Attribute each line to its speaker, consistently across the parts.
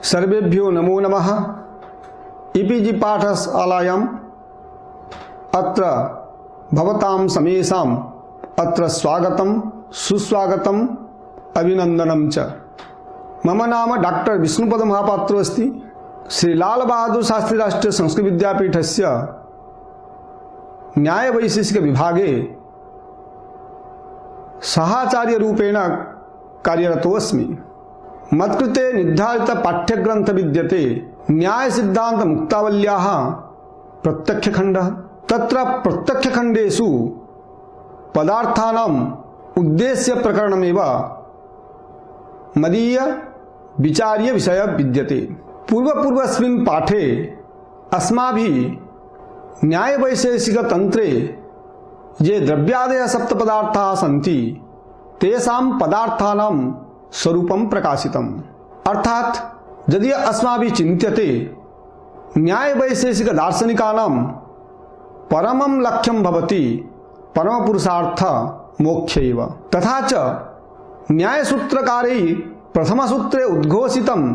Speaker 1: सर्वेभ्यो नमो नमः। ईपीजी पाठशालायां अत्र भवतां समेषाम् अत्र स्वागतं सुस्वागतम् अभिनंदनं च। मम नाम डॉक्टर विष्णुपद महापात्रो अस्ति। श्री लाल बहादुर शास्त्री राष्ट्रीय संस्कृत विद्यापीठस्य न्याय वैशेषिक विभागे सहाचार्य रूपेण कार्यरतो अस्मि। मत्कृते निर्धारित पाठ्यग्रंथ विद्यते न्याय सिद्धांत मुक्तावल्याः प्रत्यक्षखण्डः। तत्र प्रत्यक्षखण्डेषु पदार्थानाम् उद्देश्य प्रकरणमेव मदीय विचार्य विषय विद्यते। पूर्वस्मिन् पाठे अस्माभिः न्याय वैशेषिक तंत्रे ये द्रव्यादयः सप्त पदार्थाः सन्ति तेषां पदार्थानां स्वरूपं प्रकाशितम्। अर्थात यदि अस्माभिः चिन्त्यते न्याय वैशेषिक दार्शनिकानां परमं लक्ष्यं भवति परम पुरुषार्थ मोक्षैव। तथा च न्याय सूत्रकारैः प्रथम सूत्रे उद्घोषितं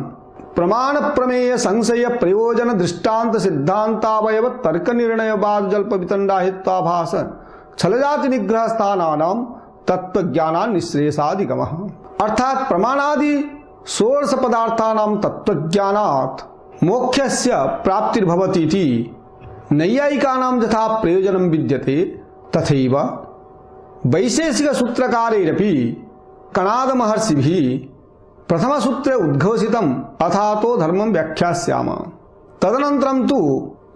Speaker 1: प्रमाण प्रमेय संशय प्रयोजन दृष्टांत सिद्धांतावयव तर्क निर्णय बाद जल्प वितंडा हेत्वाभास छलजाति निग्रह स्थानानां तत्व ज्ञानान् निःश्रेयसाधिगमः। अर्थात प्रमाणादि षोडश पदार्थानां तत्व ज्ञानात् मोक्षस्य प्राप्तिर्भवति इति नैयायिकानां यथा प्रयोजनं विद्यते तथैव वैशेषिक सूत्रकारैरपि कणाद महर्षिभिः प्रथम सूत्रे उद्घोषितम् अथातो धर्मं व्याख्यास्यामः। तदनन्तरं तु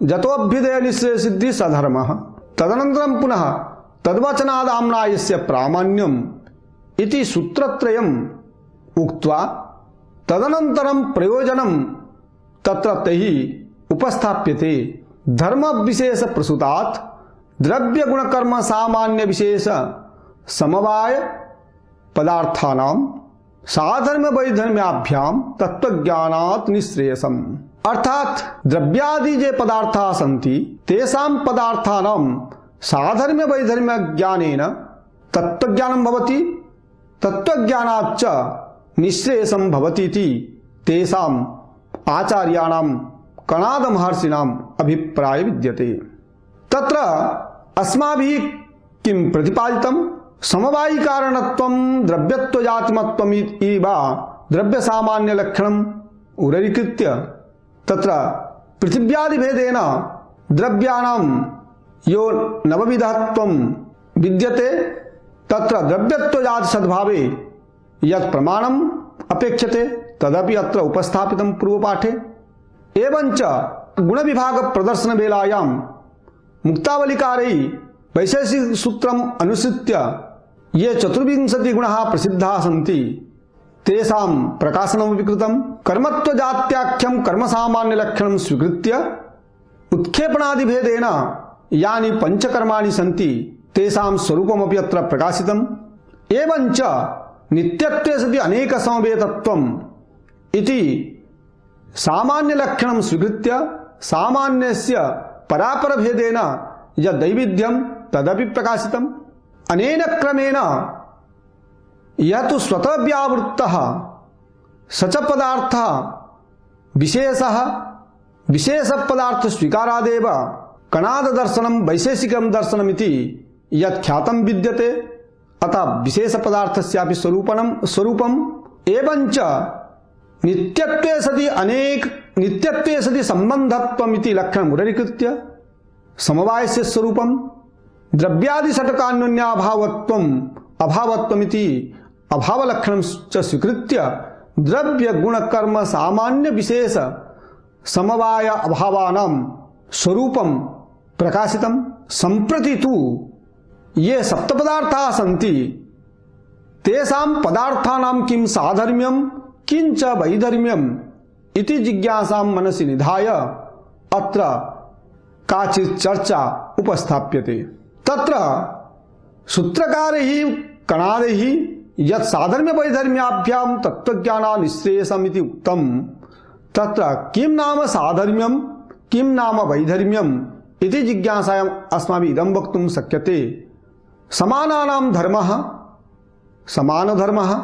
Speaker 1: यतोऽभ्युदय निश्चय सिद्धि सधर्मः। तदनन्तरं पुनः तद्वचनादाम्नायस्य प्रामाण्यम् इति सूत्रत्रयम् उक्त्वा तदनन्तरं प्रयोजनं तत्र तैः उपस्थाप्यते। धर्म विशेष प्रसूतात् द्रव्य गुण कर्म सामान्य विशेष समवाय पदार्थानां साधर्म वैधर्म्याभ्यां तत्वज्ञानात् निःश्रेयसम्। अर्थात द्रव्यादि जे पदार्थाः सन्ति तेषां पदार्थानां साधर्म्य वैधर्म्य ज्ञानेन तत्वज्ञानं भवति, तत्वज्ञानाच्च निःश्रेयसं भवति इति तेषाम् आचार्याणां कणाद महर्षिणाम् अभिप्राय विद्यते। तत्र अस्माभिः किं प्रतिपादितं समवायी कारणत्वं द्रव्यत्व जातिमत्वम् इव द्रव्य सामान्य लक्षणम् उररीकृत्य तत्र पृथिव्यादिभेदेन द्रव्याणां यो नवविधत्वं विद्यते तत्र द्रव्यत्व जाति सद्भावे यत् प्रमाणम् अपेक्षते तदपि अत्र उपस्थापितं पूर्वपाठे। एवंच गुण विभाग प्रदर्शन वेलायां मुक्तावलिकारैः वैशेषिक सूत्रम् अनुसृत्य ये 24 गुणाः प्रसिद्धाः सन्ति तेषां प्रकाशनमपि कृतं। कर्मत्व जात्याख्यं कर्म सामान्य लक्षणं स्वीकृत्य उत्क्षेपणादिभेदेन यानि पंचकर्माणि सन्ति तेषां स्वरूपमपि अत्र प्रकाशितम्। एवंच नित्यत्वे सति अनेक समवेतत्वम् इति सामान्य लक्षणं स्वीकृत्य सामान्यस्य परापर भेदेन यद्दैविध्यं तदपि प्रकाशितम्। अनेन क्रमेण यः तु स्वतः व्यावृत्तः स च पदार्थः विशेषः विशेष पदार्थ स्वीकारादेव कणाद दर्शनं वैशेषिकं दर्शनमिति यत् ख्यातं विद्यते। अतः विशेष पदार्थस्यापि स्वरूपम् एवंच नित्यत्वे सति संबंधत्वमिति लक्षणम् उररीकृत्य समवायस्य स्वरूपम् द्रव्यादि षट्कान्योन्याभावत्वम् अभावत्वमिति अभावलक्षणं च स्वीकृत्य द्रव्य गुण कर्म सामान्य विशेष समवाय अभावानां स्वरूपं प्रकाशितम्। सम्प्रति तु ये सप्तपदार्थाः सन्ति तेषां पदार्थानां किं साधर्म्यं किंच वैधर्म्यम् इति जिज्ञासां मनसि निधाय अत्र काचित् चर्चा उपस्थाप्यते। तत्र सूत्रकारैः कणादैः यत् साधर्म्य वैधर्म्याभ्यां तत्वज्ञानात् निःश्रेयसम् इति उक्तं तत्र किं नाम साधर्म्यं किं नाम वैधर्म्यम् इति जिज्ञासायाम् अस्माभिः इदं वक्तुं शक्यते। समानानां धर्मः समानधर्मः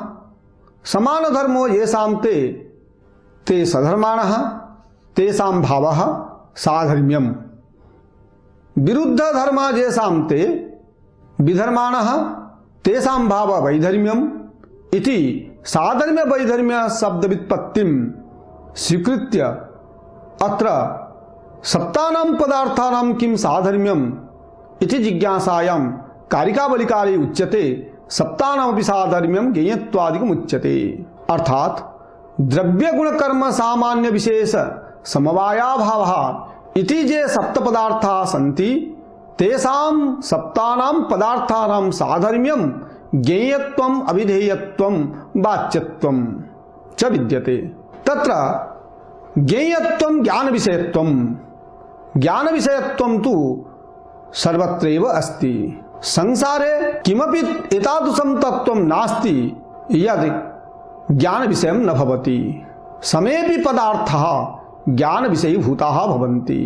Speaker 1: समानधर्मो येषां ते ते सधर्माणः तेषां भावः साधर्म्यम् विरुद्ध धर्म येषां ते विधर्माणः तेषां भाव वैधर्म्यम् इति साधर्म्य वैधर्म्य शब्द व्युत्पत्तिं स्वीकृत्य अत्र सप्तानां पदार्थानां किं साधर्म्यम् इति जिज्ञासायां कारिकावलिकारे उच्यते सप्तानामपि साधर्म्यं ज्ञेयत्वादिकम् उच्यते। अर्थात द्रव्य गुण कर्म सामान्य विशेष समवायाभावः इति जे सप्त पदार्थाः सन्ति तेषां सप्तानां पदार्थानां साधर्म्यं ज्ञेयत्वम् अविधेयत्वं वाच्यत्वं च विद्यते। तत्र ज्ञेयत्वं ज्ञान विषयत्वं तु सर्वत्रैव अस्ति। संसारे किमपि एतादृशं तत्त्वं नास्ति यद् ज्ञान विषयं न भवति। समेऽपि पदार्थाः ज्ञान विषयीभूताः भवन्ति।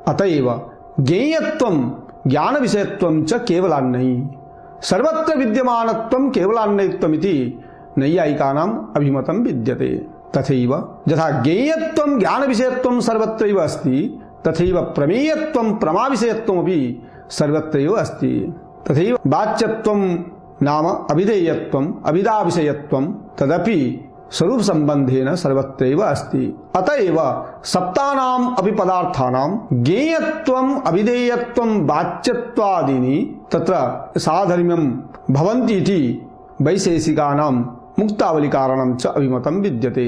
Speaker 1: अतएव ज्ञेयत्वं ज्ञान विषयत्वं च केवलान्नै सर्वत्र विद्यमानत्वं केवलान्नैत्वमिति नैयायिकानाम् अभिमतं विद्यते। तथैव यथा ज्ञेयत्वं ज्ञान विषयत्वं सर्वत्रैव अस्ति तथैव प्रमेयत्वं प्रमा विषयत्वमपि सर्वत्रैव अस्ति। तथैव वाच्यत्वं नाम अविधेयत्वम् अविदा विषयत्वं तदपि स्वरूप संबंधेन सर्वत्रैव अस्ति। अतएव सप्तानाम् अपि पदार्थानां ज्ञेयत्वम् अविधेयत्वं वाच्यत्वादीनि तत्र साधर्म्यं भवन्ति इति वैशेषिकानां मुक्तावलिकारणं च अभिमतं विद्यते।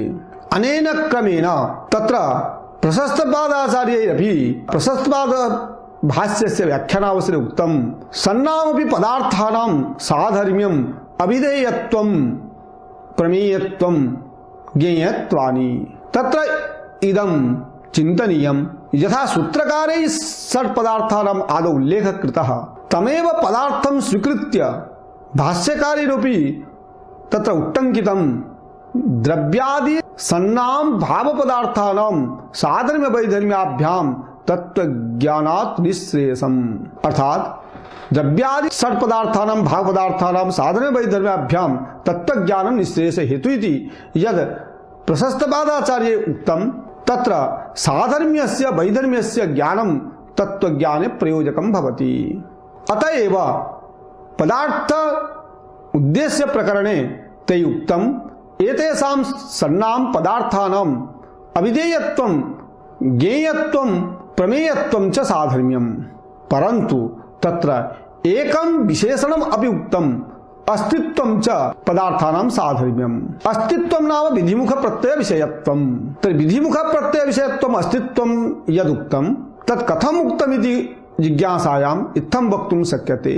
Speaker 1: अनेन क्रमेण तत्र प्रशस्तपादाचार्यैरपि प्रशस्तपाद भाष्यस्य व्याख्यानावसरे उक्तं सन्नामपि पदार्थानां साधर्म्यम् अविधेयत्वं प्रमेयत्वं ज्ञेयत्वानि। तत्र इदं चिन्तनीयं यथा सूत्रकारैः षट् पदार्थानाम् आदौ उल्लेखः कृतः तमेव पदार्थं स्वीकृत्य भाष्यकारैरपि तत्र उट्टङ्कितं द्रव्यादि सन्नां भावपदार्थानां साधर्म्य वैधर्म्याभ्यां तत्त्वज्ञानात् निःश्रेयसम्। अर्थात द्रव्यादि षट् पदार्थानां भाव पदार्थानां साधर्म्य वैधर्म्याभ्यां तत्त्वज्ञानं निःश्रेयस हेतु इति यद् प्रशस्तपादाचार्ये उक्तं तत्र साधर्म्यस्य वैधर्म्यस्य ज्ञानं तत्त्वज्ञाने प्रयोजकं भवति। अतएव पदार्थ उद्देश्य प्रकरणे तैः उक्तम् एतेषां सन्नां पदार्थानाम् अविधेयत्वं ज्ञेयत्वं प्रमेयत्वं च साधर्म्यम्। परन्तु तत्र एकं विशेषणम् अपि उक्तम् अस्तित्वं च पदार्थानां साधर्म्यम्। अस्तित्वं नाम विधिमुख प्रत्यय विषयत्वम्। तर्हि विधिमुख प्रत्यय विषयत्वम् अस्तित्वं यदुक्तं तत् कथम् उक्तमिति जिज्ञासायाम् इत्थं वक्तुं शक्यते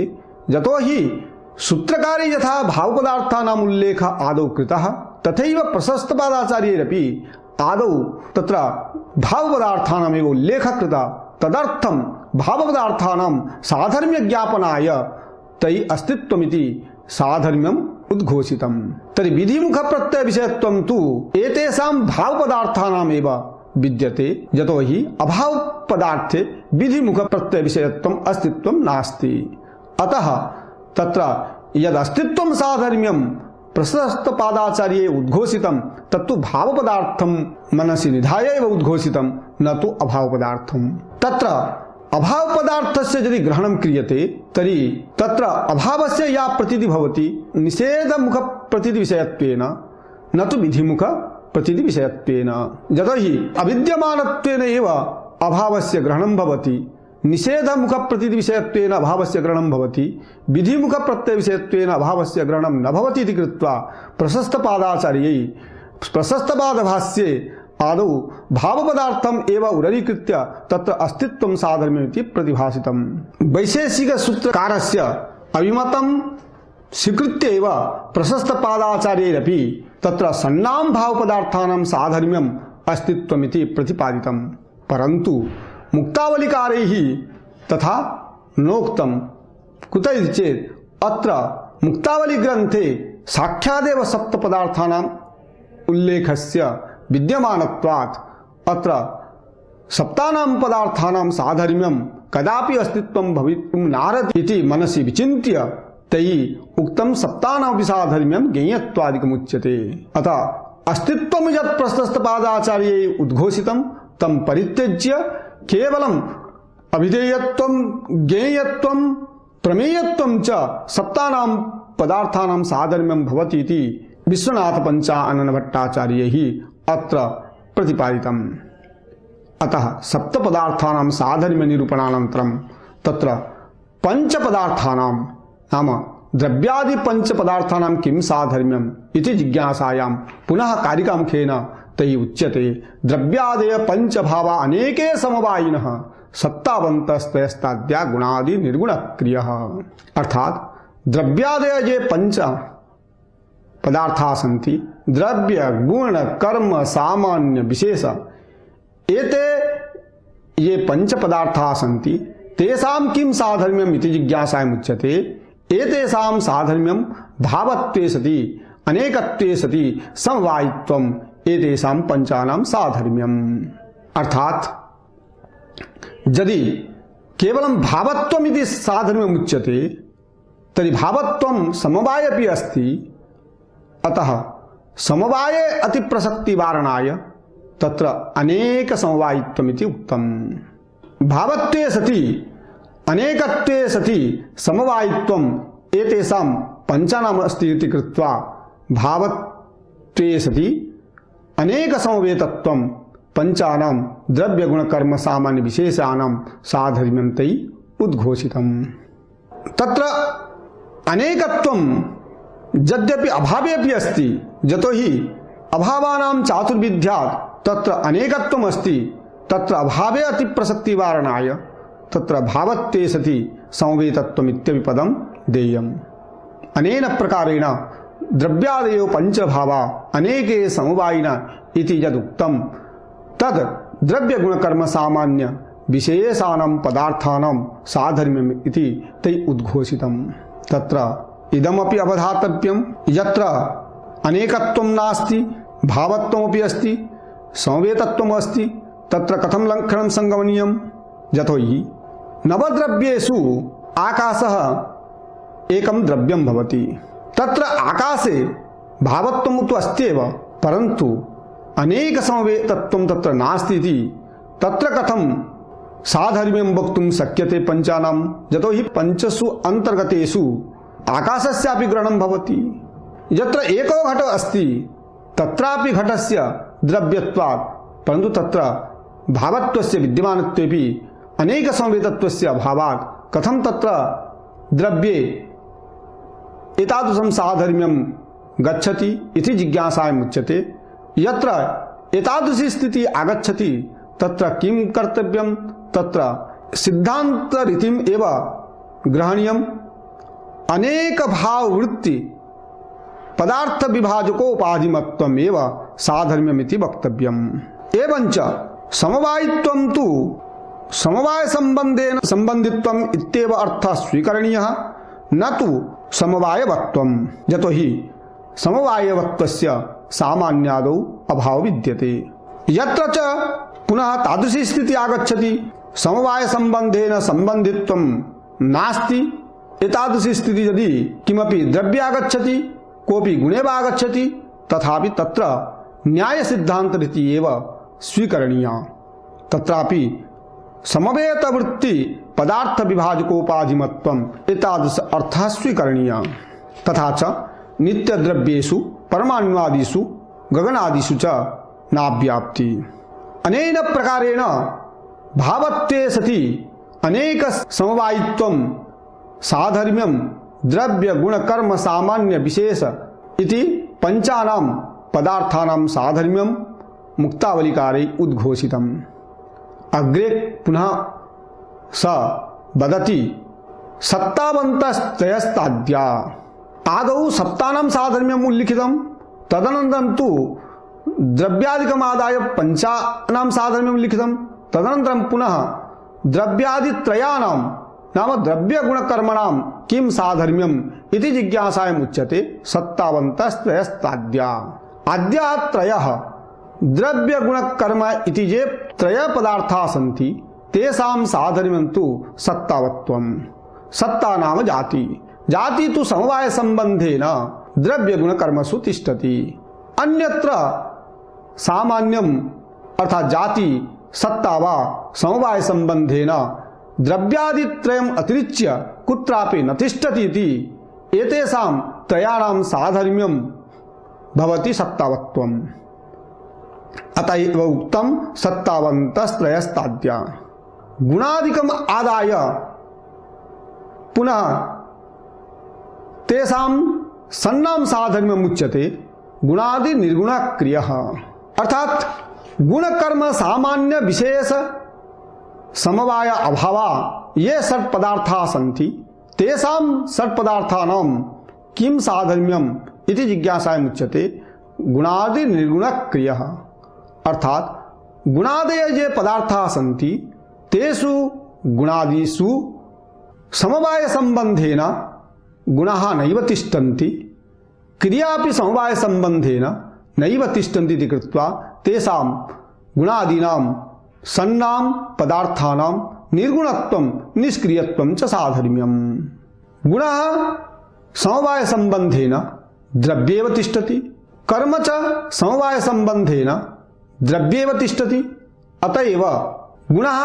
Speaker 1: यतो हि सूत्रकारे यथा भावपदार्थानाम् उल्लेखः आदौ कृतः तथैव प्रशस्तपादाचार्यैरपि आदौ तत्र भावपदार्थानामेव उल्लेखः कृतः। तदर्थं भावपदार्थानां साधर्म्य ज्ञापनाय तैः अस्तित्वमिति साधर्म्यम् उद्घोषितम्। तर्हि विधिमुख प्रत्यय विषयत्वं तु एतेषां भावपदार्थानामेव विद्यते यतो हि अभाव पदार्थे विधिमुख प्रत्यय विषयत्वम् अस्तित्वं नास्ति। अतः तत्र यद् अस्तित्वं साधर्म्यं प्रशस्तपादाचार्ये उद्घोषितं तत्तु भावपदार्थं मनसि निधाय एव उद्घोषितं न तु अभावपदार्थं। तत्र अभावपदार्थस्य यदि ग्रहणं क्रियते तर्हि तत्र अभावस्य या प्रतीतिः भवति निषेधमुख प्रतीति विषयत्वेन न तु विधिमुख प्रतीति विषयत्वेन। यतो हि अविद्यमानत्वेन एव अभावस्य ग्रहणं भवति, निषेधमुख प्रतीति विषयत्वेन अभावस्य ग्रहणं भवति, विधिमुख प्रत्यय विषयत्वेन अभावस्य ग्रहणं न भवति इति कृत्वा प्रशस्तपादाचार्यै प्रशस्तपादभाष्ये आदौ भावपदार्थम् एव उदरीकृत्य तत्र अस्तित्वं साधर्म्यमिति प्रतिभासितम्। वैशेषिक सूत्रकारस्य अभिमतं स्वीकृत्य एव प्रशस्तपादाचार्यैरपि तत्र सन्नां भावपदार्थानां साधर्म्यम् अस्तित्वमिति प्रतिपादितं। परन्तु मुक्तावलिकारैः तथा नोक्तं कुतः इति चेत् अत्र मुक्तावली ग्रन्थे साक्षादेव सप्तपदार्थानाम् उल्लेखस्य विद्यमानत्वात् अत्र सप्तानां पदार्थानां साधर्म्यं कदापि अस्तित्वं भवितुं नार्हति इति मनसि विचिन्त्य तैः उक्तं सप्तानामपि साधर्म्यं ज्ञेयत्वादिकमुच्यते। अतः अस्तित्वं यत् प्रशस्तपादाचार्यैः उद्घोषितं तं परित्यज्य केवलम् अभिधेयत्वं ज्ञेयत्वं प्रमेयत्वं च सत्तानां पदार्थानां साधर्म्यं भवति इति विश्वनाथ पंचानन भट्टाचार्यैः अत्र प्रतिपादितम्। अतः सप्त पदार्थानां साधर्म्य निरूपणानन्तरं तत्र पंच पदार्थानां नाम द्रव्यादि पंच पदार्थानां किं साधर्म्यम् इति जिज्ञासायां पुनः कारिकामुखेन तैः उच्यते द्रव्यादय पंच भावा अनेके समवायिनः सत्तावन्तस्तयस्ताद्या गुणादि निर्गुण क्रियः। अर्थात द्रव्यादय ये पंच पदार्था सन्ति द्रव्य गुण कर्म सामान्य विशेष एते ये पंच पदार्था सन्ति तेषां किं साधर्म्यम् इति जिज्ञासायाम् उच्यते। एतेषां साधर्म्यं भावत्वे सति अनेकत्वे सति समवायित्वम् एतेषां पंचानां साधर्म्यम्। अर्थात यदि केवलं भावत्वम् इति साधर्म्यम् उच्यते तर्हि भावत्वं समवाय अपि अस्ति। अतः समवाये अतिप्रसक्ति वारणाय तत्र अनेक समवायित्वम् इति उक्तम्। भावत्वे सति अनेकत्वे सति समवायित्वम् एतेषां पंचानाम् अस्ति इति कृत्वा भावत्वे सति अनेक समवेतत्वं पंचानां द्रव्य गुण कर्म सामान्य विशेषाणां साधर्म्यं तैः उद्घोषितम्। तत्र अनेकत्वं यद्यपि अभावे अपि अस्ति यतोहि अभावानां चातुर्विध्यात् तत्र अनेकत्वम् अस्ति तत्र अभावे अतिप्रसक्ति वारणाय तत्र भावत्वे सति समवेतत्वम् इत्यपि पदं देयम्। अनेन प्रकारेण द्रव्यादयो पंचभावा अनेके समवायिना इति यदुक्तं तद् द्रव्य गुण कर्म सामान्य विशेषाणां पदार्थानां साधर्म्यम् इति तैः उद्घोषितम्। तत्र इदमपि अवधातव्यं यत्र अनेकत्वं नास्ति भावत्वमपि अस्ति समवेतत्वम् अस्ति तत्र कथं लक्षणं संगमनीयं। यतोहि नवद्रव्येषु आकाशः एकं द्रव्यं भवति। तत्र आकाशे भावत्वं तु अस्त्येव परन्तु अनेक समवेतत्वं तत्र नास्ति इति तत्र कथं साधर्म्यं वक्तुं शक्यते पंचानां। यतोहि पंचसु अंतर्गतेषु आकाशस्यापि ग्रहणं भवति। यत्र एको घट अस्ति तत्रापि घटस्य द्रव्यत्वात् परन्तु तत्र भावत्वस्य विद्यमानत्वेपि अनेक समवेतत्वस्य अभावात् कथं तत्र द्रव्ये एतादृशं साधर्म्यं गच्छति इति जिज्ञासायाम् उच्यते। यत्र एतादृशी स्थितिः आगच्छति तत्र किं कर्तव्यं तत्र सिद्धान्तरीतिम् एव ग्रहणीयम्। अनेक भाव वृत्ति पदार्थ विभाजकोपाधिमत्वम् एव साधर्म्यमिति वक्तव्यम्। एवञ्च समवायित्वं तु समवाय संबंधेन संबंधित्वम् इत्येव अर्थः स्वीकरणीयः न तु समवायवत्वम्। यतोहि समवायवत्वस्य सामान्यादौ अभावो विद्यते। यत्र च पुनः तादृशी स्थितिः आगच्छति समवाय संबंधेन संबंधित्वं नास्ति एतादृशी स्थितिः यदि किमपि द्रव्ये आगच्छति कोऽपि गुणे वा आगच्छति तथापि तत्र न्याय सिद्धांत रीति एव स्वीकरणीया। तत्रापि समवेत वृत्ति पदार्थ विभाजकोपाधिमत्वम् एतादृश अर्थः स्वीकरणीया। तथा च नित्य द्रव्येषु परमाणुआदिषु गगनादिषु च नाव्याप्ति। अनेन प्रकारेण भावत्वे सति अनेक समवायित्वं साधर्म्यं द्रव्य गुण कर्म सामान्य विशेष इति पंचानां पदार्थानां साधर्म्यं मुक्तावलिकारे उद्घोषितम्। अग्रे पुनः स वदति सत्तावन्तस्त्रयस्ताद्या। आदौ सप्तानां साधर्म्यम् उल्लिखितं तदनन्तरं तु द्रव्यादिकमादाय पंचानां साधर्म्यम् उल्लिखितं तदनन्तरं पुनः द्रव्यादित्रयाणां नाम द्रव्य गुण कर्मणां किं साधर्म्यम् इति जिज्ञासायाम् उच्यते सत्तावन्तस्त्रयस्ताद्या। आद्या त्रयः द्रव्य गुण कर्म इति ये त्रय पदार्थाः सन्ति तेषां साधर्म्यं तु सत्तावत्वम्। सत्ता नाम जाति। जाति तु समवाय संबंधेन द्रव्य गुण कर्मसु तिष्ठति। अन्यत्र सामान्यम अर्थात जाति सत्ता वा समवाय संबंधेन द्रव्यादित्रयम् अतिरिच्य कुत्रापि न तिष्ठति इति एतेषां त्रयाणां साधर्म्यं भवति सत्तावत्वम्। अतः एव उक्तं सत्तावन्तस्त्रयस्ताद्या। गुणादिकम् आदाय पुनः तेषां सन्नाम साधर्म्यम् उच्यते गुणादि निर्गुण क्रियः। अर्थात गुण कर्म सामान्य विशेष समवाय अभावा ये षट् पदार्थाः सन्ति तेषां षट् पदार्थानां किं साधर्म्यम् इति जिज्ञासायाम् उच्यते गुणादि निर्गुण क्रियः। अर्थात गुणादय ये पदार्थाः सन्ति तेषु गुणादिषु समवाय संबंधेन गुणाः नैव तिष्ठन्ति, क्रियापि समवाय संबंधेन नैव तिष्ठन्ति इति कृत्वा तेषां गुणादीनां सन्नाम पदार्थानां निर्गुणत्वं निष्क्रियत्वं च साधर्म्यम्। गुणः समवाय संबंधेन द्रव्येव तिष्ठति, कर्म च समवाय संबंधेन द्रव्येव तिष्ठति। अतएव गुणः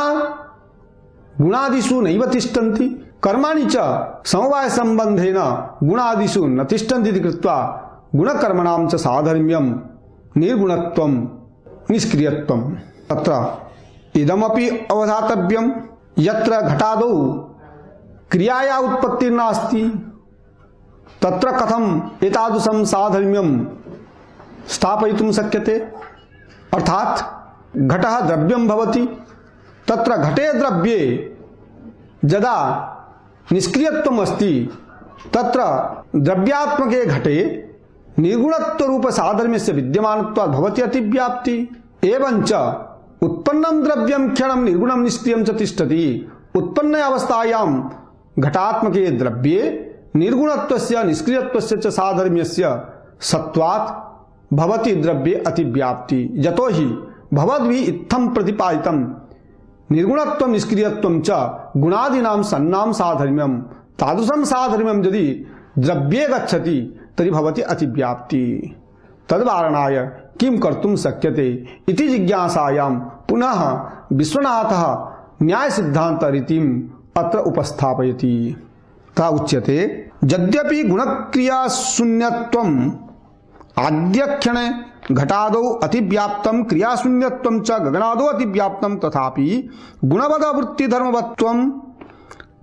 Speaker 1: गुणादिषु नैव तिष्ठन्ति, कर्माणि च समवाय संबंधेन गुणादिषु न तिष्ठन्ति इति कृत्वा गुणकर्मणां च साधर्म्यं निर्गुणत्वं निष्क्रियत्वं। तत्र इदमपि अवधातव्यं यत्र घटादौ क्रियाया उत्पत्तिर्नास्ति तत्र कथम् एतादृशं साधर्म्यं स्थापयितुं शक्यते। अर्थात घटः द्रव्यं भवति, तत्र घटे द्रव्ये यदा निष्क्रियत्वम् अस्ति तत्र द्रव्यात्मके घटे निर्गुणत्व रूप साधर्म्यस्य विद्यमानत्वात् भवति अतिव्याप्ति। एवञ्च उत्पन्नं द्रव्यं क्षणं निर्गुणं निष्क्रियं च तिष्ठति। उत्पन्न अवस्थायां घटात्मके द्रव्ये निर्गुणत्वस्य निष्क्रियत्वस्य च साधर्म्यस्य सत्वात् भवति द्रव्ये अतिव्याप्ति। यतो हि भवद्भिः इत्थं प्रतिपादितं निर्गुणत्वं निष्क्रियत्वं च गुणादीनां सन्नाम साधर्म्यं तादृशं साधर्म्यं यदि द्रव्ये गच्छति तर्हि भवति अतिव्याप्ति। तद्वारणाय किं कर्तुं शक्यते इति जिज्ञासायां पुनः विश्वनाथः न्याय सिद्धांत रीतिम् अत्र उपस्थापयति। तथा उच्यते यद्यपि गुणक्रिया शून्यत्वम् आद्यक्षणे घटादौ अतिव्याप्तं क्रियाशून्यत्वं च गगनादौ अतिव्याप्तं तथापि गुणवद वृत्ति धर्मवत्वं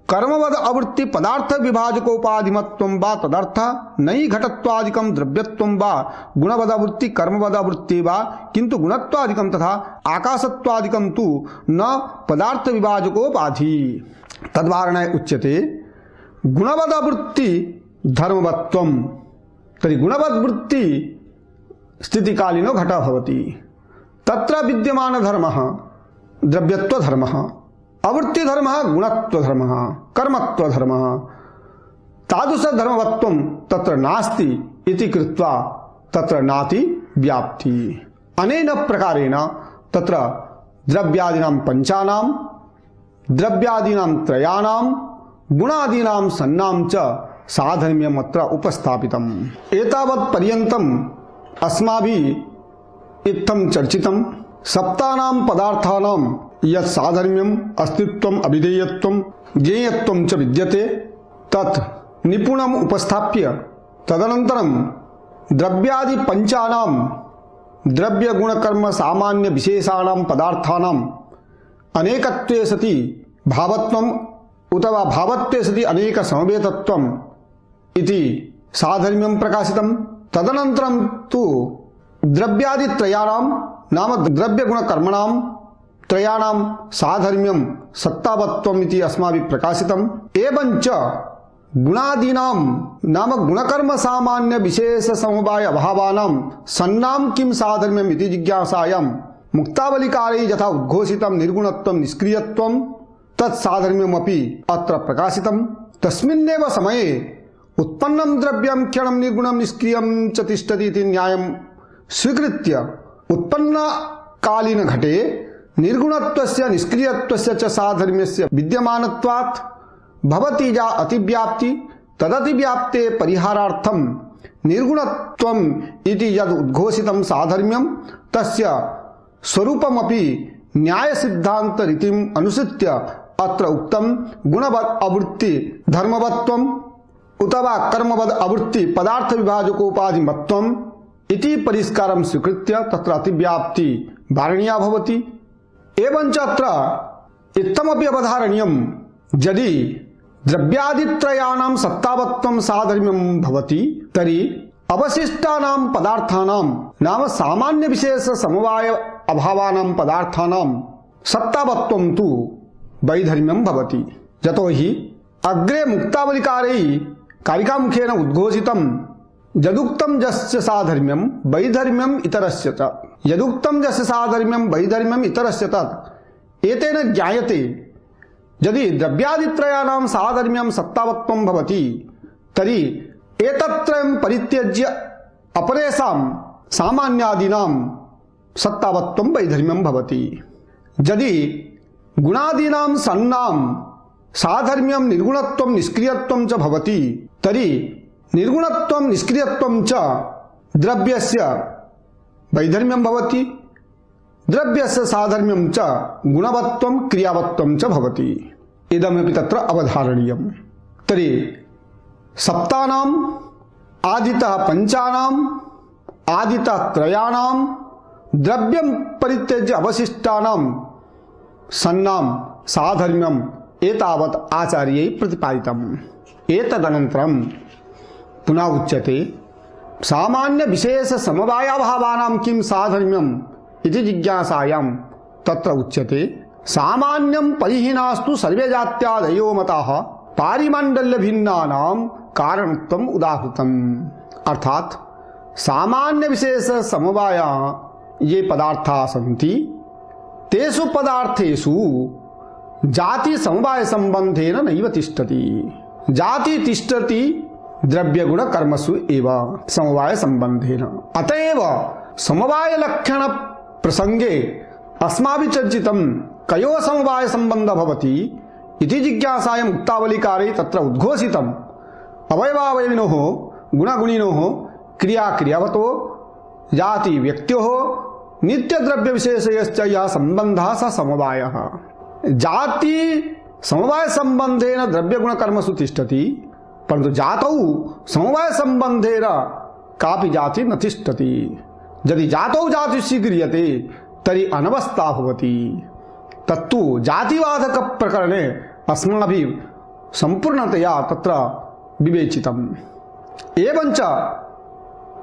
Speaker 1: कर्मवद अवृत्ति पदार्थ विभाजकोपाधिमत्वं वा तदर्थ नई घटत्वादिकं द्रव्यत्वं वा गुणवद वृत्ति कर्मवद वृत्ति वा किंतु गुणत्वादिकं तथा आकाशत्वादिकं तु न पदार्थ विभाजकोपाधि। तद्वारणाय उच्यते गुणवद वृत्ति धर्मवत्वं। तर्हि गुणवद वृत्ति स्थितिकालीनो घटः भवति, तत्र विद्यमान धर्मः द्रव्यत्व धर्मः, अवृत्ति धर्मः गुणत्व धर्मः, कर्मत्व धर्मः। तादृश धर्मवत्वं तत्र नास्ति इति कृत्वा तत्र नाति व्याप्ति। अनेन प्रकारेण तत्र द्रव्यादीनां पंचानां द्रव्यादीनां त्रयाणां गुणादीनां सन्नां च साधर्म्यम् अत्र उपस्थापितम्। एतावत् पर्यन्तम् अस्माभिः इत्थं चर्चितं सप्तानां पदार्थानां यत् साधर्म्यम् अस्तित्वम् अविधेयत्वं ज्ञेयत्वं च विद्यते तत् निपुणम् उपस्थाप्य तदनन्तरं द्रव्यादि पंचानां द्रव्य गुण कर्म सामान्य विशेषाणां पदार्थानां अनेकत्वे सति भावत्वम् उत वा भावत्वे सति अनेक समवेतत्वम् इति साधर्म्यं प्रकाशितं। तदनन्तरं तु द्रव्यादि त्रयाणां नाम द्रव्य गुण कर्मणां त्रयाणां साधर्म्यं सत्तावत्वम् इति अस्माभिः प्रकाशितम्। एवञ्च गुणादीनां नाम गुणकर्म सामान्य विशेष समवाय अभावानां सन्नां किं साधर्म्यम् इति जिज्ञासायां मुक्तावलिकारे यथा उद्घोषितं निर्गुणत्वं निष्क्रियत्वं तत् साधर्म्यमपि अत्र प्रकाशितं। तस्मिन्नेव समये उत्पन्नं द्रव्यं क्षणं निर्गुणं निष्क्रियं च तिष्ठति इति न्यायं स्वीकृत्य उत्पन्न कालीन घटे निर्गुणत्वस्य निष्क्रियत्वस्य च साधर्म्यस्य विद्यमानत्वात् भवति या अतिव्याप्ति तदतिव्याप्ते परिहारार्थं निर्गुणत्वम् इति यद् उद्घोषितं साधर्म्यं तस्य स्वरूपमपि न्याय सिद्धांत रीतिम् अनुसृत्य अत्र उक्तं गुणवद् आवृत्ति धर्मवत्वम् उतवा कर्मवद् आवृत्ति पदार्थ विभाजकोपाधिमत्वम् इति परिष्कारं स्वीकृत्य तत्र अतिव्याप्ति वारणीया भवति। एवञ्च अत्र इत्थमपि अवधारणीयं यदि द्रव्यादित्रयाणां सत्तावत्वं साधर्म्यं भवति तर्हि अवशिष्टानां पदार्थानां नाम सामान्य विशेष समवाय अभावानां पदार्थानां सत्तावत्वं तु वैधर्म्यं भवति। यतो हि अग्रे मुक्तावलिकारैः कारिकामुखेन उद्घोषितं यदुक्तं यस्य साधर्म्यं वैधर्म्यम् इतरस्य च यदुक्तं यस्य साधर्म्यं वैधर्म्यम् इतरस्य तत् एतेन ज्ञायते यदि द्रव्यादित्रयाणां साधर्म्यं सत्तावत्वं भवति तर्हि एतत्त्रयं परित्यज्य अपरेषां सामान्यादीनां सत्तावत्वं वैधर्म्यं भवति। यदि गुणादीनां सन्नां साधर्म्यं निर्गुणत्वं निष्क्रियत्वं च भवति तर्हि निर्गुणत्वं निष्क्रियत्वं च द्रव्यस्य वैधर्म्यं भवति। द्रव्यस्य साधर्म्यं च गुणवत्वं क्रियावत्वं च भवति। इदमपि तत्र अवधारणीयं। तर्हि सप्तानाम् आदितः पञ्चानाम् आदितः त्रयाणां द्रव्यं परित्यज्य अवशिष्टानां सन्नां साधर्म्यम् एतावत् आचार्यैः प्रतिपादितम्। एतदनन्तरं पुनः उच्यते सामान्य विशेष समवायाभावानां किं साधर्म्यम् इति जिज्ञासायां तत्र उच्यते सामान्यं परिहीनास्तु सर्वे जात्यादयो मताः पारिमण्डल्य भिन्नानां कारणत्वम् उदाहृतम्। अर्थात सामान्य विशेष समवाय ये पदार्थाः सन्ति तेषु पदार्थेषु जाति समवाय संबंधेन नैव तिष्ठति। जाति तिष्ठति द्रव्य गुण कर्मसु एव समवाय संबंधेन। अतएव समवाय लक्षण प्रसंगे अस्माभिः चर्चितं कयो समवाय संबंध भवति इति जिज्ञासायां मुक्तावलिकारे तत्र उद्घोषितम् अवयवावयविनोः गुणगुणिनोः क्रिया क्रियावतो जाति व्यक्त्योः नित्य द्रव्य विशेषयश्च यः संबंधः स समवायः। जाति समवाय संबंधेन द्रव्य गुण कर्मसु तिष्ठति परंतु जातौ समवाय संबंधेन कापि जाति न तिष्ठति। यदि जातौ जाति स्वीक्रियते तर्हि अनवस्था भवति। तत्तु जातिवादक प्रकरणे अस्माभिः संपूर्णतया तत्र विवेचितम्। एवञ्च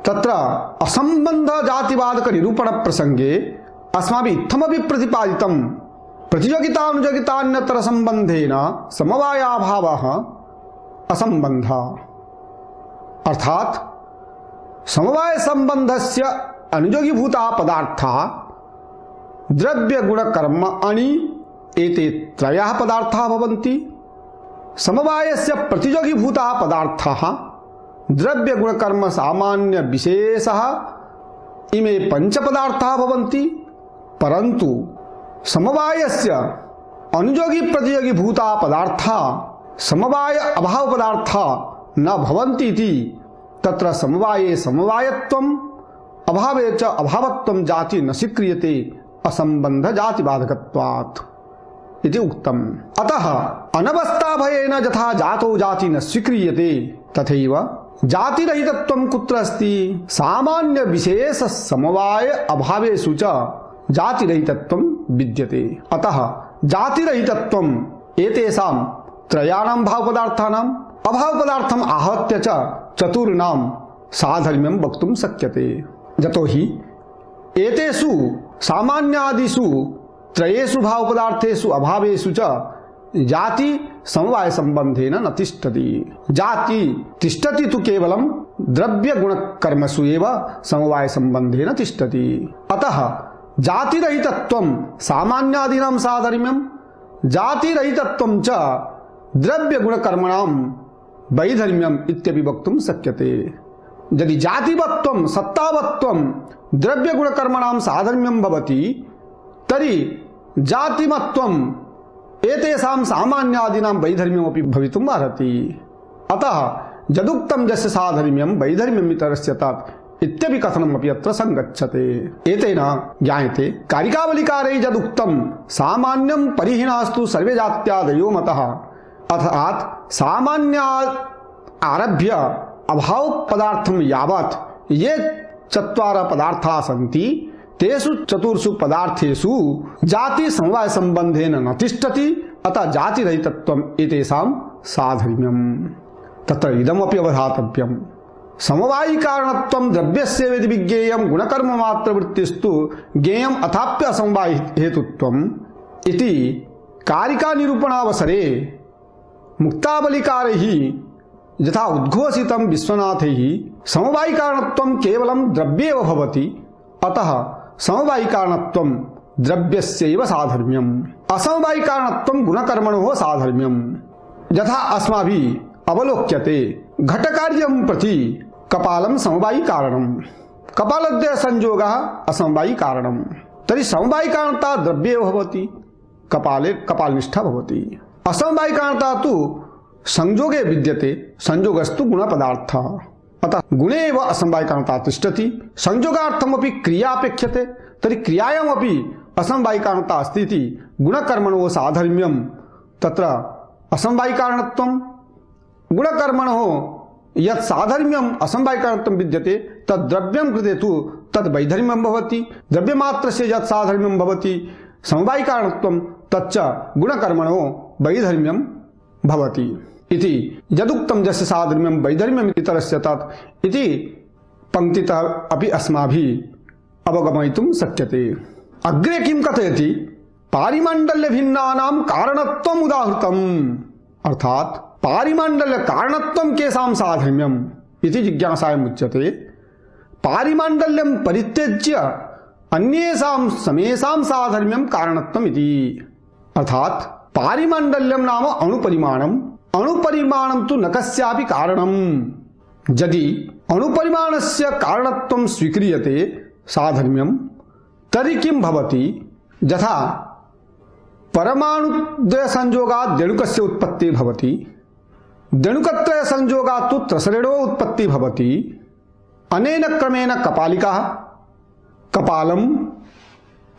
Speaker 1: तत्र असंबंध जातिवादक निरूपण प्रसंगे अस्माभिः इत्थमपि प्रतिपादितं प्रतियोगितानुयोगितान्यतर संबंधेन समवायाभावः असंबंध। अर्थात समवाय संबंधस्य अनुयोगीभूता पदार्थाः द्रव्य गुण कर्म अनि एते त्रयः पदार्थाः भवन्ति। समवायस्य प्रतियोगीभूताः पदार्थाः द्रव्य गुण कर्म सामान्य विशेषः इमे पंच पदार्थाः भवन्ति। परन्तु समवायस्य अनुयोगी प्रतियोगी भूता पदार्थाः समवाय अभाव पदार्थाः न भवन्ति इति तत्र समवाये समवायत्वम् अभावे च अभावत्वं जाति न स्वीक्रियते असंबंध जाति बाधकत्वात् इति उक्तम्। अतः अनवस्थाभयेन यथा जातो जाति न स्वीक्रियते तथैव जातिरहितत्वं कुत्र अस्ति? सामान्य विशेष समवाय अभावेषु च जातिरहितत्वं विद्यते। अतः जातिरहितत्वम् एतेषां त्रयाणां भावपदार्थानाम् अभावपदार्थम् आहत्य च चतुर्णां साधर्म्यं वक्तुं शक्यते। यतो हि एतेषु सामान्यादिषु त्रयेषु भावपदार्थेषु अभावेषु च जाति समवाय संबंधेन न तिष्ठति। जाति तिष्ठति तु केवलं द्रव्य गुण कर्मसु एव समवाय संबंधेन तिष्ठति। अतः जातिरहितत्वं सामान्यादीनां साधर्म्यं जातिरहितत्वं च द्रव्य गुण कर्मणां वैधर्म्यम् इत्यपि वक्तुं शक्यते। यदि जातिवत्वं सत्तावत्वं द्रव्य गुण कर्मणां साधर्म्यं भवति तर्हि जातिमत्वम् एतेषां सामान्यादीनां वैधर्म्यमपि भवितुम् अर्हति। अतः जदुक्तम यस्य साधर्म्यम वैधर्म्यम इतरस्य तत् इत्यपि कथनमपि अत्र संगच्छते। एतेन ज्ञायते कारिकावलिकारे यदुक्तम सामान्यम परिहीनास्तु सर्वे जात्यादयो मतः, अर्थात सामान्य आरभ्य अभाव पदार्थम यावत् ये चत्वारः पदार्थाः सन्ति तेषु चतुर्षु पदार्थेषु जाति समवाय संबंधेन न तिष्ठति, अतः जाति रहितत्वम् एतेषां साधर्म्यम्। तत्र इदमपि अवधातव्यम्, समवायी कारणत्वं द्रव्यस्य यदि विज्ञेयं गुणकर्म मात्र वृत्तिस्तु ज्ञेयम् अथाप्य असमवायी हेतुत्वम् इति कारिका निरूपणावसरे मुक्तावलिकारैः यथा उद्घोषितं विश्वनाथैः समवायी कारणत्वं केवलं द्रव्येव भवति, अतः समवायी कारणत्वं द्रव्यस्यैव साधर्म्यम्, असमवायी कारणत्वं गुणकर्मणोः साधर्म्यम्। यथा अस्माभिः अवलोक्यते घटकार्यं प्रति कपालं समवायी कारणं, कपालद्वय संयोगः असमवायी कारणं, तर्हि समवायी कारणता द्रव्येव भवति, कपाले कपालनिष्ठा भवति। असमवायी कारणता तु संयोगे विद्यते, संयोगस्तु गुणपदार्थः, अतः गुणे एव असमवायी कारणता तिष्ठति। संयोगार्थमपि क्रिया अपेक्षते, तर्हि क्रियायामपि असमवायी कारणता अस्ति इति गुणकर्मणोः साधर्म्यं। तत्र असमवायी कारणत्वं गुणकर्मणोः यत् साधर्म्यम् असमवायी कारणत्वं विद्यते तद् द्रव्यं कृते तु तद् वैधर्म्यं भवति, द्रव्यमात्रस्य यत् साधर्म्यं भवति समवायी कारणत्वं तच्च गुणकर्मणोः वैधर्म्यं भवति इति यदुक्तं यस्य साधर्म्यं वैधर्म्यम् इतरस्य तत् इति पंक्तितः अपि अस्माभिः अवगमयितुं शक्यते। अग्रे किं कथयति, पारिमण्डल्य भिन्नानां कारणत्वम् उदाहृतम्, अर्थात पारिमण्डल्य कारणत्वं केषां साधर्म्यम् इति जिज्ञासायाम् उच्यते। पारिमण्डल्यं परित्यज्य अन्येषां समेषां साधर्म्यं कारणत्वम् इति, अर्थात पारिमण्डल्यं नाम अणुपरिमाणम्, अणुपरिमाणं तु न कस्यापि कारणम्। यदि अणुपरिमाणस्य कारणत्वं स्वीक्रियते साधर्म्यं तर्हि किं भवति, यथा परमाणुद्वय संयोगात् देणुकस्य उत्पत्तिः भवति, देणुकत्रय संयोगात् तु त्रसरेणोः उत्पत्तिः भवति, अनेन क्रमेण कपालिका कपालं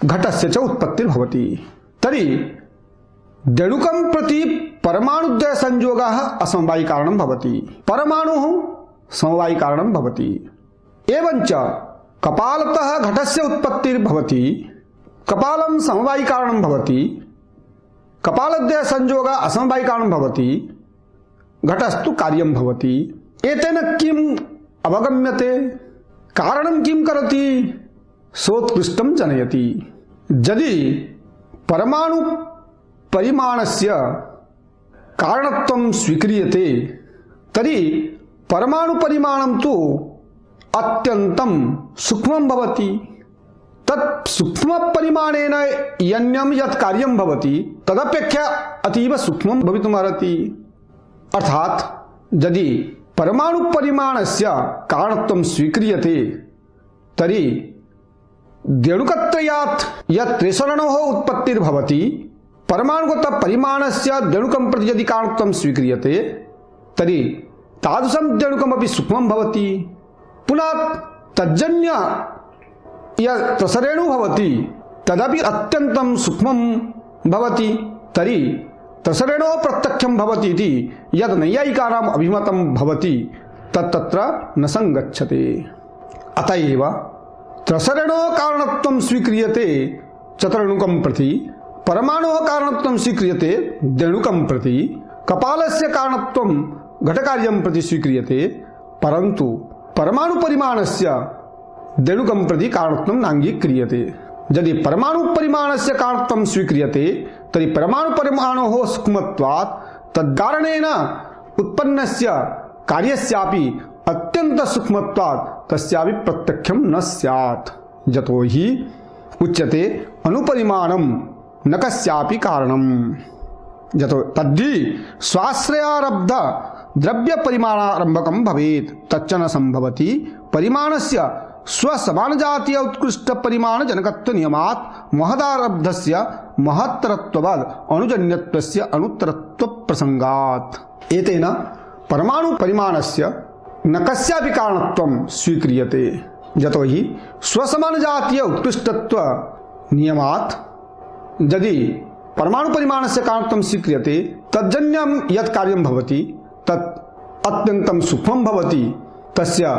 Speaker 1: घटस्य च उत्पत्तिर्भवति। तर्हि देणुकं प्रति परमाणुद्वय संयोगः असमवायी कारणं भवति, परमाणुः समवायी कारणं भवति। एवञ्च कपालतः घटस्य उत्पत्तिर्भवति, कपालं समवायी कारणं भवति, कपालद्वय संयोगः असमवायी कारणं भवति, घटस्तु कार्यं भवति। एतेन किम् अवगम्यते, कारणं किं करोति, सोत्कृष्टं जनयति। यदि परमाणु परिमाणस्य कारणत्वं स्वीक्रियते तर्हि परमाणु परिमाणं तु अत्यन्तं सूक्ष्मं भवति, तत् सूक्ष्म परिमाणेन यन्यं यत् कार्यं भवति तदपेक्षया अतीव सूक्ष्मं भवितुमर्हति। अर्थात यदि परमाणु परिमाणस्य कारणत्वं स्वीक्रियते तर्हि देणुकत्रयात् यत् त्रिसरणोः उत्पत्तिर्भवति, परमाणुगत परिमाणस्य देणुकं प्रति यदि कारणत्वं स्वीक्रियते तर्हि तादृशं देणुकमपि सूक्ष्मं भवति। पुनः तज्जन्य यत् त्रसरेणुः भवति तदपि अत्यन्तं सूक्ष्मं भवति, तर्हि त्रसरेणोः प्रत्यक्षं भवति इति यद् नैयायिकानाम् अभिमतं भवति तत्तत्र न संगच्छते। अतः एव त्रसरेणोः कारणत्वं स्वीक्रियते चतुर्णुकं प्रति, परमाणोः कारणत्वं स्वीक्रियते देणुकं प्रति, कपालस्य कारणत्वं घटकार्यं प्रति स्वीक्रियते, परन्तु परमाणु परिमाणस्य देणुकं प्रति कारणत्वं नाङ्गीक्रियते। यदि परमाणु परिमाणस्य कारणत्वं स्वीक्रियते तर्हि परमाणु परिमाणोः सूक्ष्मत्वात् तद्कारणेन उत्पन्नस्य कार्यस्यापि अत्यन्त सूक्ष्मत्वात् तस्यापि प्रत्यक्षं न स्यात्। यतो हि उच्यते अनुपरिमाणं न कस्यापि कारणम्, यतो तद्धि स्वाश्रयारब्ध द्रव्य परिमाणारंभकं भवेत् तच्च न संभवति। परिमाणस्य स्वसमानजातीय उत्कृष्ट परिमाण जनकत्व नियमात् महदारब्धस्य महत्तरत्ववद् अणुजन्यत्वस्य अनुत्तरत्व प्रसंगात्। एतेन परमाणु परिमाणस्य न कस्यापि कारणत्वं स्वीक्रियते यतो हि स्वसमान जातीय उत्कृष्टत्व नियमात् यदि परमाणु परिमाणस्य कारणत्वं स्वीक्रियते तज्जन्यं यत् कार्यं भवति तत् अत्यन्तं सूक्ष्मं भवति तस्य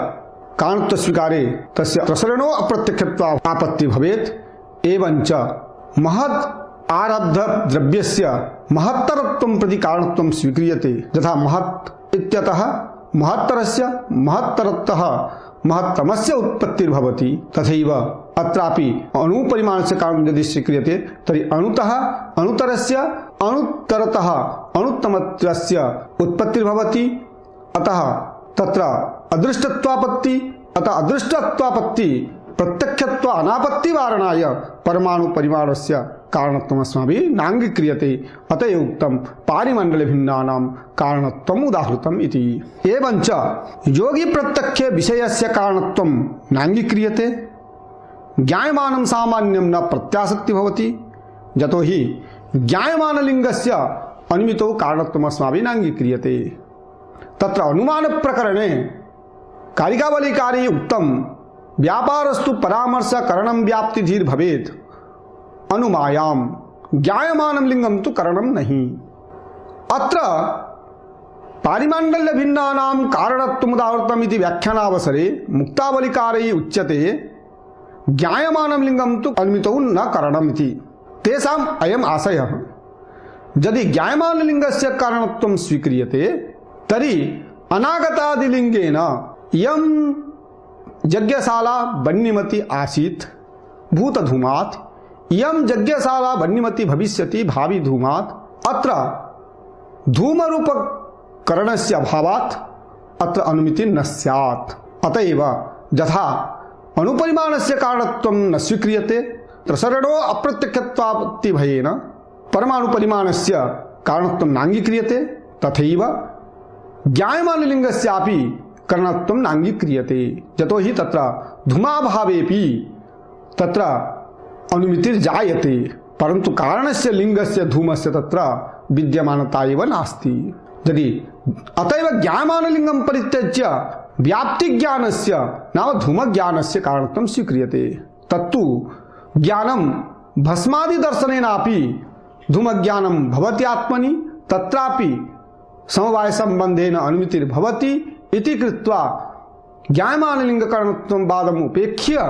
Speaker 1: कारणत्व स्वीकारे तस्य प्रसरणो अप्रत्यक्षत्व आपत्ति भवेत् एवञ्च महत् आरब्ध द्रव्यस्य महत्तरत्वं प्रति कारणत्वं स्वीक्रियते यथा महत् इत्यतः महत्तरस्य महत्तरतः महत्तमस्य उत्पत्तिर्भवति तथैव अत्रापि अणुपरिमाणस्य कारणं यदि स्वीक्रियते तर्हि अणुतः अणुतरस्य अणुतरतः अणुत्तमत्वस्य उत्पत्तिर्भवति अतः तत्र अदृष्टत्वापत्ति अतः अदृष्टत्वापत्ति प्रत्यक्षत्व अनापत्ति वारणाय परमाणु परिमाणस्य कारणत्वम् अस्माभिः नाङ्गीक्रियते अतः उक्तं पारिमण्डले भिन्नानां कारणत्वम् उदाहृतम् इति। एवञ्च योगी प्रत्यक्षे विषयस्य कारणत्वं नाङ्गीक्रियते ज्ञायमानं सामान्यं न प्रत्यासक्ति भवति यतो हि ज्ञायमानलिङ्गस्य अनुमितौ कारणत्वम् अस्माभिः नाङ्गीक्रियते। तत्र अनुमान प्रकरणे कारिकावलिकारे उक्तं व्यापारस्तु परामर्श करणं व्याप्तिधीर भवेत् अनुमायां ज्ञायमानं लिंगं तु करणं नहीं। अत्र पारिमाण्डल्य भिन्नानां कारणत्वम् उदाहृतम् इति व्याख्यानावसरे मुक्तावलिकारे उच्यते ज्ञायमानं लिंगं तु अनुमितौ न करणम् इति। तेषाम् अयम् आशयः यदि ज्ञायमानलिङ्गस्य कारणत्वं स्वीक्रियते तर्हि अनागतादिलिंगेन यं यज्ञशाला वह्निमती आसीत् भूतधूमात् यं यज्ञशाला वह्निमती भविष्यति भावी धूमात् अत्र धूमरूपकरणस्य अभावात् अत्र अनुमिति न स्यात्। अतएव यथा अणुपरिमाणस्य कारणत्वं न स्वीक्रियते प्रसरणो अप्रत्यक्षत्वापत्ति भयेन परमाणुपरिमाणस्य कारणत्वं नाङ्गीक्रियते तथैव ज्ञायमानलिङ्गस्यापि करणत्वं नाङ्गीक्रियते यतो हि तत्र धूमाभावेपि तत्र अनुमितिर्जायते परन्तु कारणस्य लिङ्गस्य धूमस्य तत्र विद्यमानता एव नास्ति। यदि अतएव ज्ञायमानलिङ्गं परित्यज्य व्याप्तिज्ञानस्य नाम धूमज्ञानस्य कारणत्वं स्वीक्रियते तत्तु ज्ञानं भस्मादिदर्शनेनापि धूमज्ञानं भवति आत्मनि तत्रापि समवाय संबंधेन अनुमितिर्भवति इति कृत्वा ज्ञायमानलिङ्गकारणत्वं वादम् उपेक्ष्य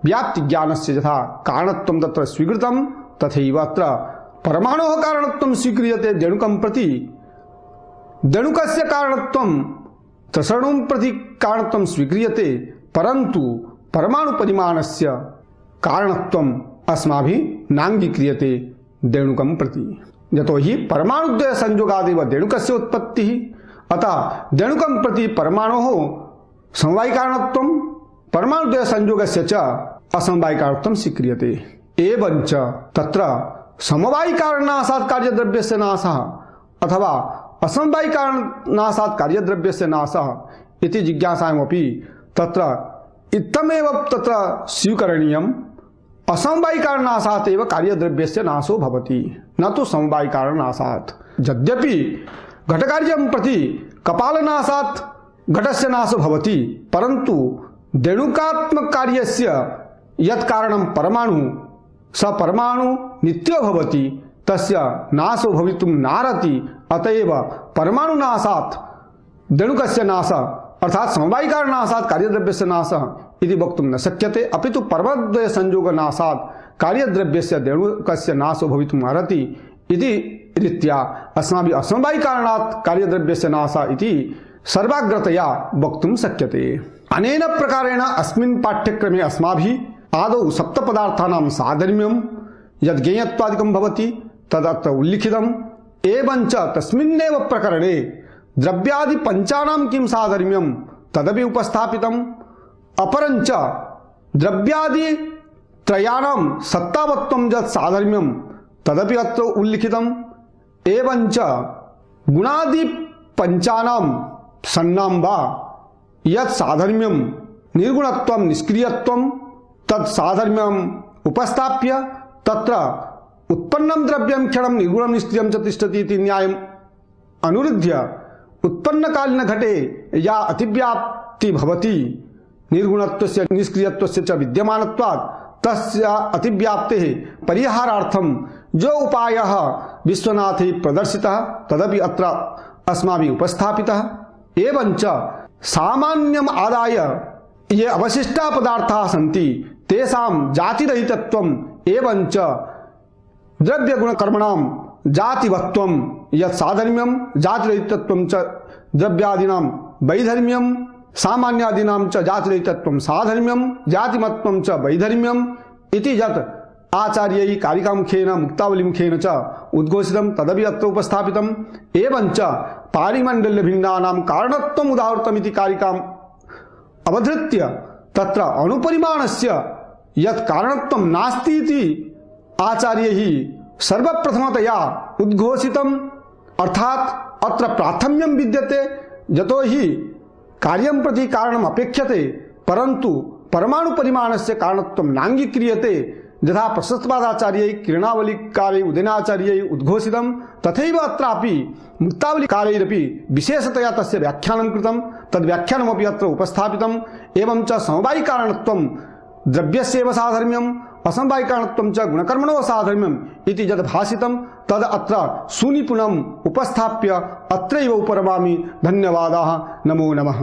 Speaker 1: व्याप्तिज्ञानस्य यथा कारणत्वं तत्र स्वीकृतं तथैव अत्र परमाणोः कारणत्वं स्वीक्रियते देणुकं प्रति देणुकस्य कारणत्वं प्रसरणं प्रति कारणत्वं स्वीक्रियते परन्तु परमाणुपरिमाणस्य कारणत्वम् अस्माभिः नाङ्गीक्रियते देणुकं प्रति यतो हि परमाणुद्वय संयोगादेव देणुकस्य उत्पत्तिः अतः देणुकं प्रति परमाणोः समवायिकारणत्वं परमाणुद्वय संयोगस्य च असमवायिकारणत्वं स्वीक्रियते। एवञ्च तत्र समवायिकारणासात् कार्यद्रव्यस्य नाशः अथवा असमवायिकारणासात् कार्यद्रव्यस्य नाशः इति जिज्ञासायामपि तत्र इत्थमेव तत्र स्वीकरणीयम् असमवायिकारणासात् एव कार्यद्रव्यस्य नाशो भवति न तु समवायिकारणासात्। यद्यपि घटकार्यं प्रति कपालनाशात् घटस्य नाशो भवति परन्तु देणुकात्मक कार्यस्य यत् कारणं परमाणु स परमाणु नित्यो भवति तस्य नाशो भवितुं नार्हति अतएव परमाणुनाशात् देणुकस्य नाशः अर्थात समवायिकारणासात् कार्यद्रव्यस्य नाशः इति वक्तुं न शक्यते अपितु परमद्वय संयोगनाशात् कार्यद्रव्यस्य देणुकस्य नाशो भवितुम् अर्हति इति रीत्या अस्माभिः असमवायिकारणात् कार्यद्रव्यस्य नाशः इति सर्वाग्रतया वक्तुं शक्यते। अनेन प्रकारेण अस्मिन् पाठ्यक्रमे अस्माभिः आदौ सप्तपदार्थानां साधर्म्यं यद् ज्ञेयत्वादिकं भवति तदत्र उल्लिखितम् एवञ्च तस्मिन्नेव प्रकरणे द्रव्यादि पंचानां किं साधर्म्यं तदपि उपस्थापितम् अपरञ्च द्रव्यादि त्रयाणां सत्तावत्वं यत् साधर्म्यं तदपि अत्र उल्लिखितम् एवञ्च गुणादि पंचानां सन्नां वा यत् साधर्म्यं निर्गुणत्वं निष्क्रियत्वं तत् साधर्म्यम् उपस्थाप्य तत्र उत्पन्नं द्रव्यं क्षणं निर्गुणं निष्क्रियं च तिष्ठति इति न्यायम् अनुरुध्य उत्पन्नकालीन घटे या अतिव्याप्ति भवति निर्गुणत्वस्य निष्क्रियत्वस्य च विद्यमानत्वात् तस्य अतिव्याप्तेः परिहारार्थं जो उपायः विश्वनाथे प्रदर्शितः तदपि अत्र अस्माभिः उपस्थापितः। एवञ्च सामान्यम् आदाय ये अवशिष्टा पदार्थाः सन्ति तेषां जातिरहितत्वम् एवञ्च द्रव्यगुणकर्मणां जातिवत्वं यत् साधर्म्यं जातिरहितत्वं च द्रव्यादीनां वैधर्म्यं सामान्यादीनां च जातिरहितत्वं साधर्म्यं जातिमत्वं च वैधर्म्यम् इति यत् आचार्यैः कारिकामुखेन मुक्तावलीमुखेन च उद्घोषितं तदपि अत्र उपस्थापितम्। एवञ्च पारिमण्डल्यभिन्नानां कारणत्वम् उदाहृतमिति कारिकाम् अवधृत्य तत्र अणुपरिमाणस्य यत् कारणत्वं नास्ति इति आचार्यैः सर्वप्रथमतया उद्घोषितम्। अर्थात् अत्र प्राथम्यं विद्यते यतो हि कार्यं प्रति कारणम् अपेक्षते परन्तु परमाणुपरिमाणस्य कारणत्वं नाङ्गीक्रियते। यथा प्रशस्तवादाचार्यैः किरणावलिकारैः उदयनाचार्यैः उद्घोषितं तथैव अत्रापि मुक्तावलिकारैरपि विशेषतया तस्य व्याख्यानं कृतं तद्व्याख्यानमपि अत्र उपस्थापितम्। एवं च समवायिकारणत्वं द्रव्यस्यैव साधर्म्यम् असमवायिकारणत्वं च गुणकर्मणो साधर्म्यम् इति यद् भाषितं तद् अत्र सुनिपुणम् उपस्थाप्य अत्रैव उपरमामि। धन्यवादाः। नमो नमः।